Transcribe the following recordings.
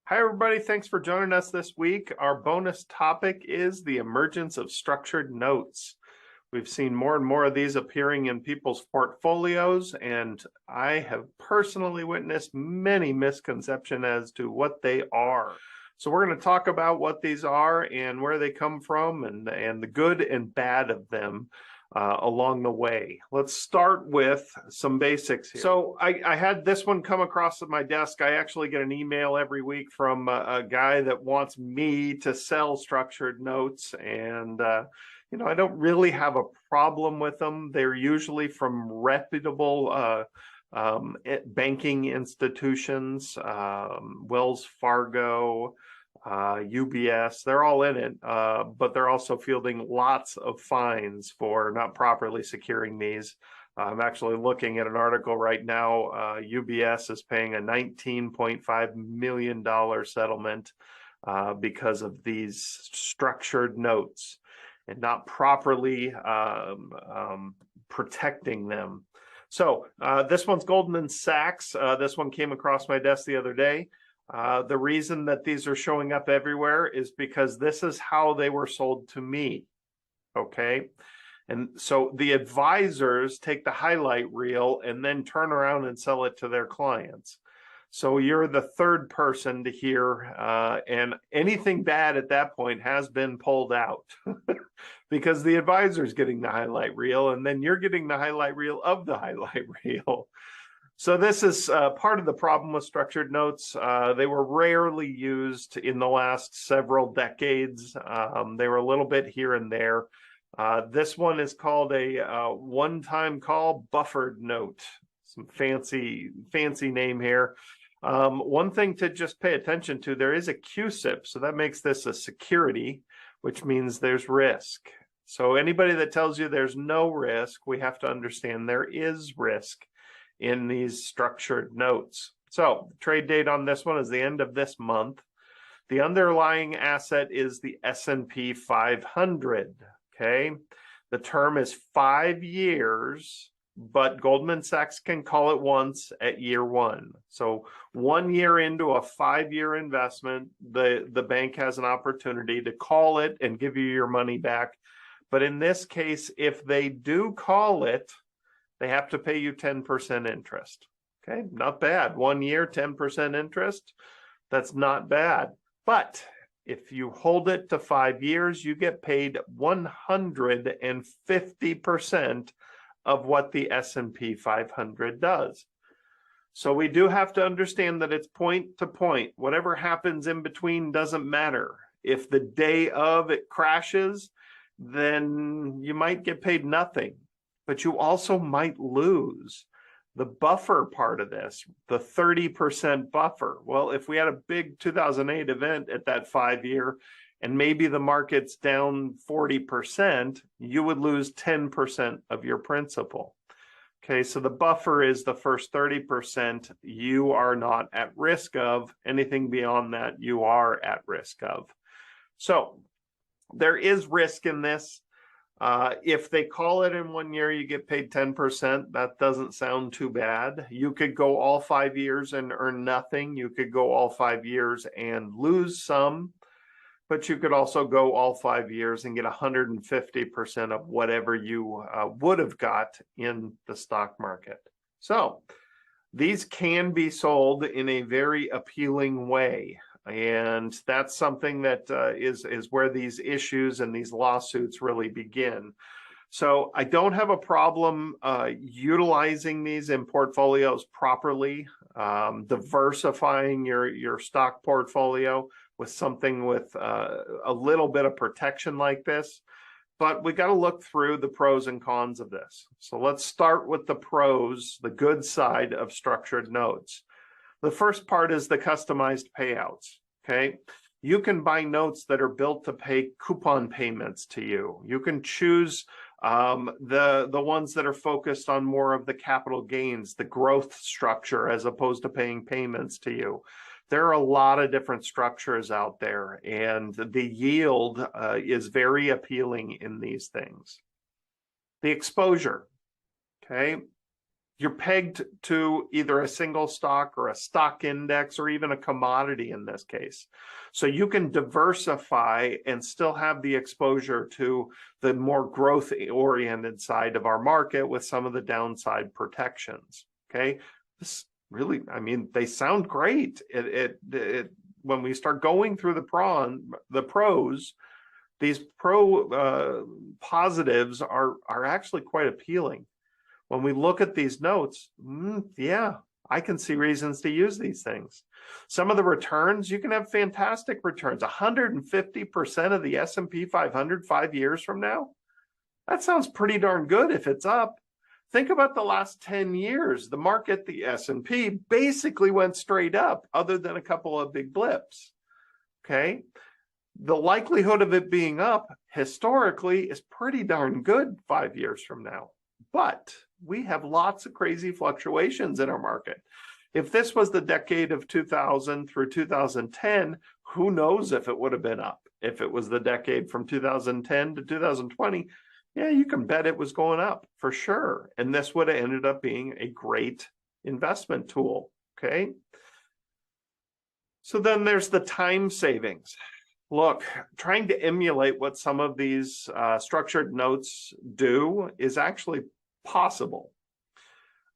Hi, everybody. Thanks for joining us this week. Our bonus topic is the emergence of structured notes. We've seen more and more of these appearing in people's portfolios, and I have personally witnessed many misconceptions as to what they are. So we're going to talk about what these are and where they come from and the good and bad of them along the way. Let's start with some basics here. So I had this one come across at my desk. I actually get an email every week from a guy that wants me to sell structured notes, and I don't really have a problem with them. They're usually from reputable banking institutions, Wells Fargo, UBS, they're all in it, but they're also fielding lots of fines for not properly securing these. I'm actually looking at an article right now. UBS is paying a $19.5 million settlement because of these structured notes and not properly protecting them. So this one's Goldman Sachs. This one came across my desk the other day. The reason that these are showing up everywhere is because this is how they were sold to me. Okay. And so the advisors take the highlight reel and then turn around and sell it to their clients. So you're the third person to hear, and anything bad at that point has been pulled out because the advisor's getting the highlight reel and then you're getting the highlight reel of the highlight reel. So this is part of the problem with structured notes. They were rarely used in the last several decades. They were a little bit here and there. This one is called a one-time call buffered note. Some fancy name here. One thing to just pay attention to, there is a CUSIP, so that makes this a security, which means there's risk. So anybody that tells you there's no risk, we have to understand there is risk in these structured notes. So the trade date on this one is the end of this month. The underlying asset is the S&P 500, okay? The term is 5 years, but Goldman Sachs can call it once at year one. So 1 year into a 5-year investment, the bank has an opportunity to call it and give you your money back. But in this case, if they do call it, they have to pay you 10% interest. Okay, not bad. 1 year, 10% interest. That's not bad. But if you hold it to 5 years, you get paid 150% of what the S&P 500 does. So we do have to understand that it's point to point. Whatever happens in between doesn't matter. If the day of it crashes, then you might get paid nothing. But you also might lose the buffer part of this, the 30% buffer. Well, if we had a big 2008 event at that 5 year, and maybe the market's down 40%, you would lose 10% of your principal. Okay, so the buffer is the first 30% you are not at risk of. Anything beyond that, you are at risk of. So there is risk in this. If they call it in 1 year, you get paid 10%. That doesn't sound too bad. You could go all 5 years and earn nothing. You could go all 5 years and lose some, but you could also go all 5 years and get 150% of whatever you would have got in the stock market. So these can be sold in a very appealing way. And that's something that is where these issues and these lawsuits really begin. So I don't have a problem utilizing these in portfolios properly, diversifying your stock portfolio with something with a little bit of protection like this. But we got to look through the pros and cons of this. So let's start with the pros, the good side of structured notes. The first part is the customized payouts, okay? You can buy notes that are built to pay coupon payments to you. You can choose the ones that are focused on more of the capital gains, the growth structure, as opposed to paying payments to you. There are a lot of different structures out there, and the yield is very appealing in these things. The exposure, okay? you're pegged to either a single stock or a stock index or even a commodity in this case. So you can diversify and still have the exposure to the more growth oriented side of our market with some of the downside protections. Okay. This really, I mean, they sound great. When we start going through the pros, these positives are actually quite appealing. When we look at these notes, yeah, I can see reasons to use these things. Some of the returns, you can have fantastic returns. 150% of the S&P 500 5 years from now. That sounds pretty darn good if it's up. Think about the last 10 years. The market, the S&P, basically went straight up other than a couple of big blips. Okay. The likelihood of it being up historically is pretty darn good 5 years from now. But we have lots of crazy fluctuations in our market. If this was the decade of 2000 through 2010, who knows if it would have been up? If it was the decade from 2010 to 2020, yeah, you can bet it was going up for sure. And this would have ended up being a great investment tool, okay? So then there's the time savings. Look, trying to emulate what some of these structured notes do is actually possible.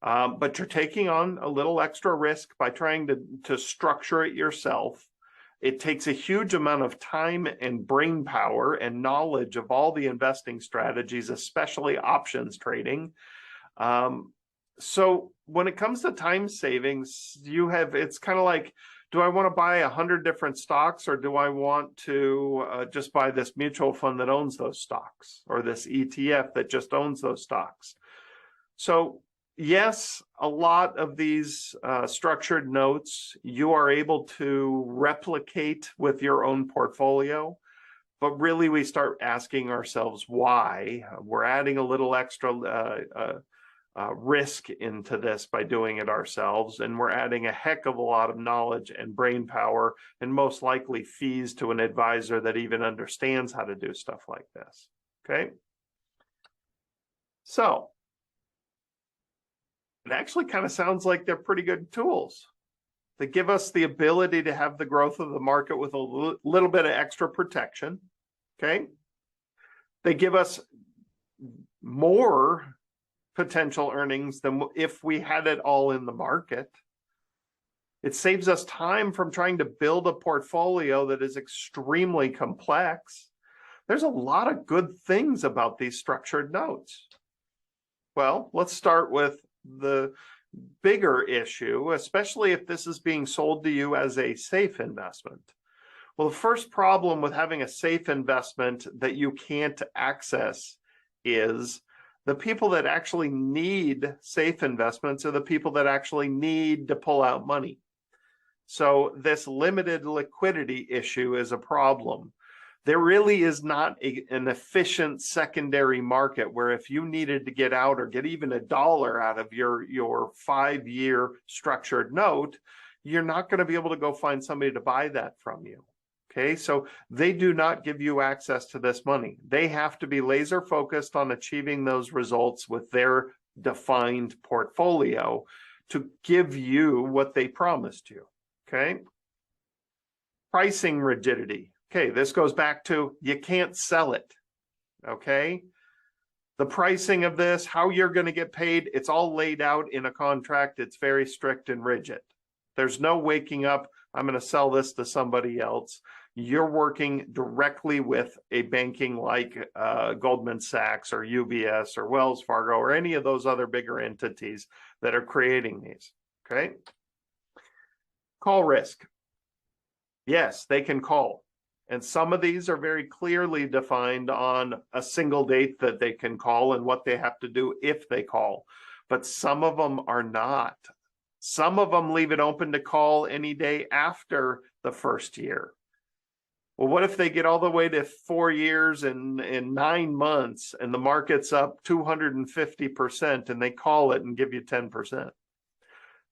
But you're taking on a little extra risk by trying to structure it yourself. It takes a huge amount of time and brain power and knowledge of all the investing strategies, especially options trading. So when it comes to time savings, it's kind of like, do I want to buy 100 different stocks, or do I want to just buy this mutual fund that owns those stocks, or this ETF that just owns those stocks? So yes, a lot of these structured notes you are able to replicate with your own portfolio, but really we start asking ourselves why. We're adding a little extra risk into this by doing it ourselves, and we're adding a heck of a lot of knowledge and brain power, and most likely fees to an advisor that even understands how to do stuff like this. Okay, so it actually kind of sounds like they're pretty good tools. They give us the ability to have the growth of the market with a little bit of extra protection. Okay, they give us more potential earnings than if we had it all in the market. It saves us time from trying to build a portfolio that is extremely complex. There's a lot of good things about these structured notes. Well, let's start with the bigger issue, especially if this is being sold to you as a safe investment. Well, the first problem with having a safe investment that you can't access is the people that actually need safe investments are the people that actually need to pull out money. So this limited liquidity issue is a problem. There really is not an efficient secondary market where if you needed to get out or get even $1 out of your 5-year structured note, you're not going to be able to go find somebody to buy that from you. Okay, so they do not give you access to this money. They have to be laser focused on achieving those results with their defined portfolio to give you what they promised you. Okay, pricing rigidity. Okay, this goes back to you can't sell it. Okay, the pricing of this, how you're going to get paid, it's all laid out in a contract. It's very strict and rigid. There's no waking up, I'm going to sell this to somebody else. You're working directly with a banking like Goldman Sachs or UBS or Wells Fargo or any of those other bigger entities that are creating these. Okay. Call risk. Yes, they can call. And some of these are very clearly defined on a single date that they can call and what they have to do if they call. But some of them are not. Some of them leave it open to call any day after the first year. Well, what if they get all the way to 4 years and 9 months and the market's up 250% and they call it and give you 10%?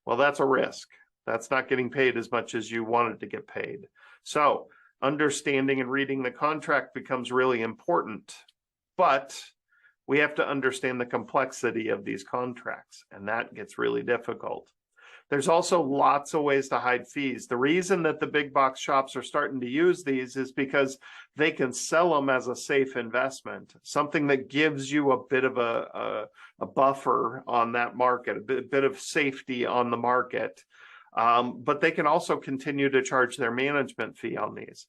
Well, that's a risk. That's not getting paid as much as you wanted to get paid. So understanding and reading the contract becomes really important. But We have to understand the complexity of these contracts, and that gets really difficult. There's also lots of ways to hide fees. The reason that the big box shops are starting to use these is because they can sell them as a safe investment, something that gives you a bit of a buffer on that market, a bit of safety on the market. But they can also continue to charge their management fee on these.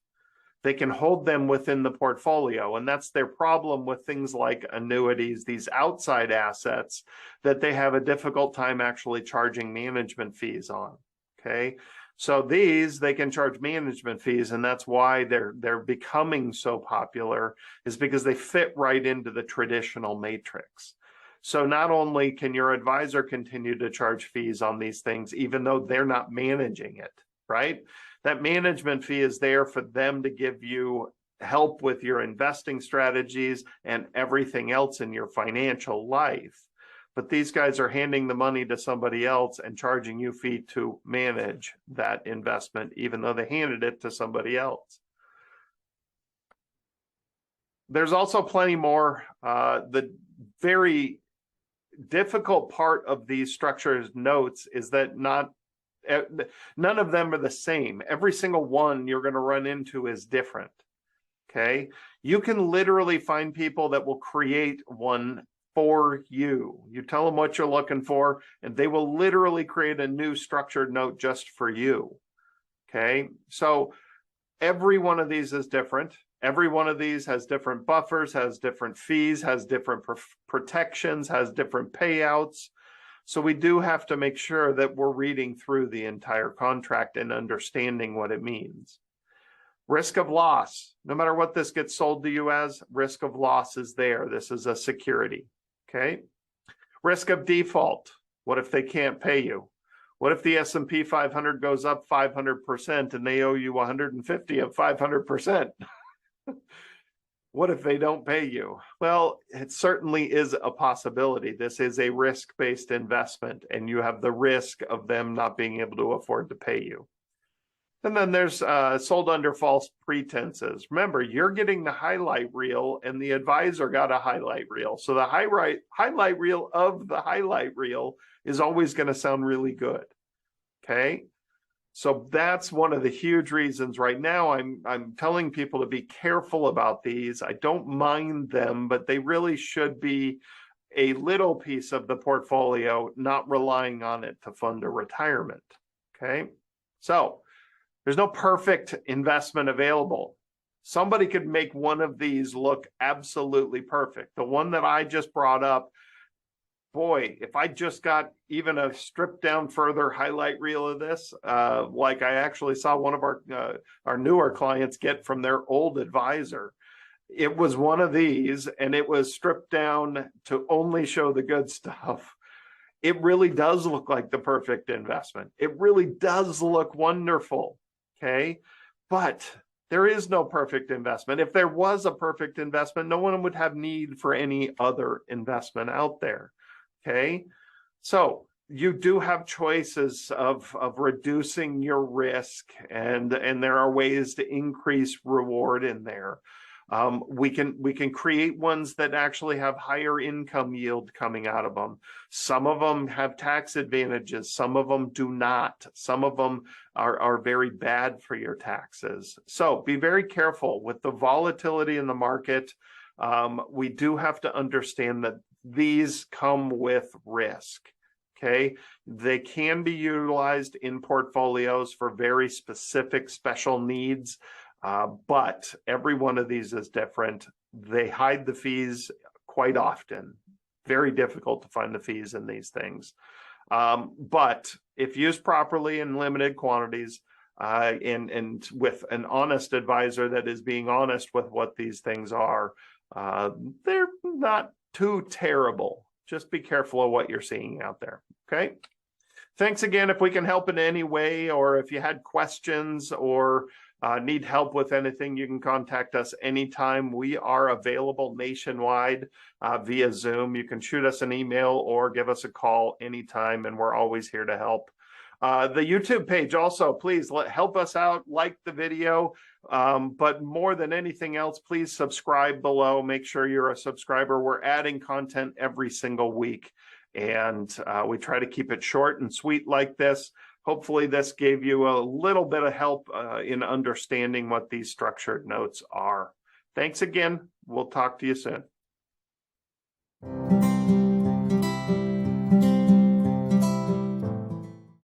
They can hold them within the portfolio, and that's their problem with things like annuities, these outside assets that they have a difficult time actually charging management fees on. Okay, so these they can charge management fees, and that's why they're becoming so popular, is because they fit right into the traditional matrix. So not only can your advisor continue to charge fees on these things, even though they're not managing it, right? That management fee is there for them to give you help with your investing strategies and everything else in your financial life. But these guys are handing the money to somebody else and charging you fee to manage that investment, even though they handed it to somebody else. There's also plenty more. The very difficult part of these structured notes is that none of them are the same. Every single one you're going to run into is different. Okay, you can literally find people that will create one for you. You tell them what you're looking for, and they will literally create a new structured note just for you. Okay, so every one of these is different. Every one of these has different buffers, has different fees, has different protections, has different payouts. So we do have to make sure that we're reading through the entire contract and understanding what it means. Risk of loss. No matter what this gets sold to you as, risk of loss is there. This is a security. Okay. Risk of default. What if they can't pay you? What if the S&P 500 goes up 500% and they owe you 150 of 500%? What if they don't pay you? Well, it certainly is a possibility. This is a risk-based investment, and you have the risk of them not being able to afford to pay you. And then there's sold under false pretenses. Remember, you're getting the highlight reel, and the advisor got a highlight reel. So the highlight reel of the highlight reel is always going to sound really good. Okay? So that's one of the huge reasons right now I'm telling people to be careful about these. I don't mind them, but they really should be a little piece of the portfolio, not relying on it to fund a retirement. Okay, so there's no perfect investment available. Somebody could make one of these look absolutely perfect. The one that I just brought up, boy, if I just got even a stripped down further highlight reel of this, like I actually saw one of our newer clients get from their old advisor, it was one of these, and it was stripped down to only show the good stuff. It really does look like the perfect investment. It really does look wonderful. Okay, but there is no perfect investment. If there was a perfect investment, no one would have need for any other investment out there. Okay, so you do have choices of reducing your risk, and there are ways to increase reward in there. We can create ones that actually have higher income yield coming out of them. Some of them have tax advantages. Some of them do not. Some of them are very bad for your taxes. So be very careful with the volatility in the market. We do have to understand that these come with risk. Okay, they can be utilized in portfolios for very specific special needs. But every one of these is different. They hide the fees quite often. Very difficult to find the fees in these things. But if used properly in limited quantities, and with an honest advisor that is being honest with what these things are, they're not too terrible. Just be careful of what you're seeing out there. Okay. Thanks again. If we can help in any way, or if you had questions or need help with anything, you can contact us anytime. We are available nationwide via Zoom. You can shoot us an email or give us a call anytime, and we're always here to help. The YouTube page also, please help us out, like the video, but more than anything else, please subscribe below. Make sure you're a subscriber. We're adding content every single week, and we try to keep it short and sweet like this. Hopefully this gave you a little bit of help in understanding what these structured notes are. Thanks again. We'll talk to you soon.